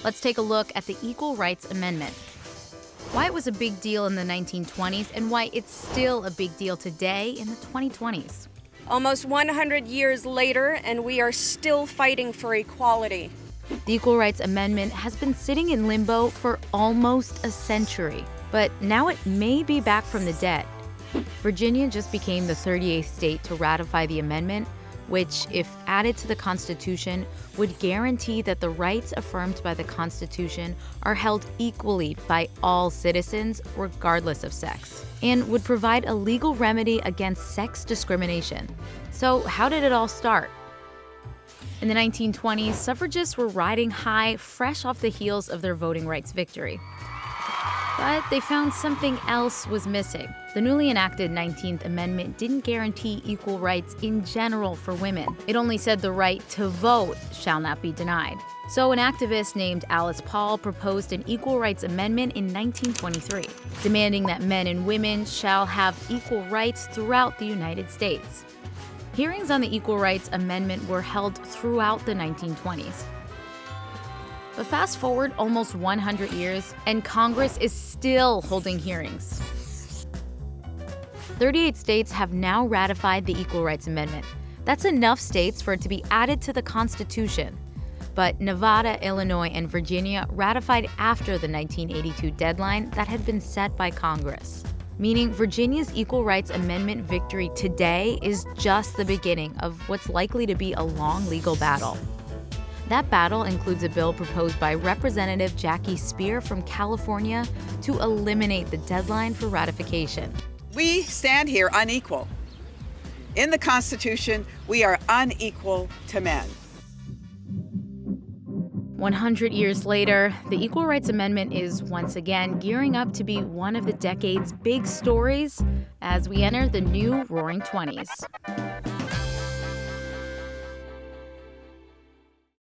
Let's take a look at the Equal Rights Amendment. Why it was a big deal in the 1920s and why it's still a big deal today in the 2020s. Almost 100 years later, and we are still fighting for equality. The Equal Rights Amendment has been sitting in limbo for almost a century, but now it may be back from the dead. Virginia just became the 38th state to ratify the amendment, which, if added to the Constitution, would guarantee that the rights affirmed by the Constitution are held equally by all citizens, regardless of sex, and would provide a legal remedy against sex discrimination. So, how did it all start? In the 1920s, suffragists were riding high, fresh off the heels of their voting rights victory. But they found something else was missing. The newly enacted 19th Amendment didn't guarantee equal rights in general for women. It only said the right to vote shall not be denied. So an activist named Alice Paul proposed an Equal Rights Amendment in 1923, demanding that men and women shall have equal rights throughout the United States. Hearings on the Equal Rights Amendment were held throughout the 1920s. But fast forward almost 100 years, and Congress is still holding hearings. 38 states have now ratified the Equal Rights Amendment. That's enough states for it to be added to the Constitution. But Nevada, Illinois, and Virginia ratified after the 1982 deadline that had been set by Congress. Meaning Virginia's Equal Rights Amendment victory today is just the beginning of what's likely to be a long legal battle. That battle includes a bill proposed by Representative Jackie Speier from California to eliminate the deadline for ratification. We stand here unequal. In the Constitution, we are unequal to men. 100 years later, the Equal Rights Amendment is once again gearing up to be one of the decade's big stories as we enter the new Roaring '20s.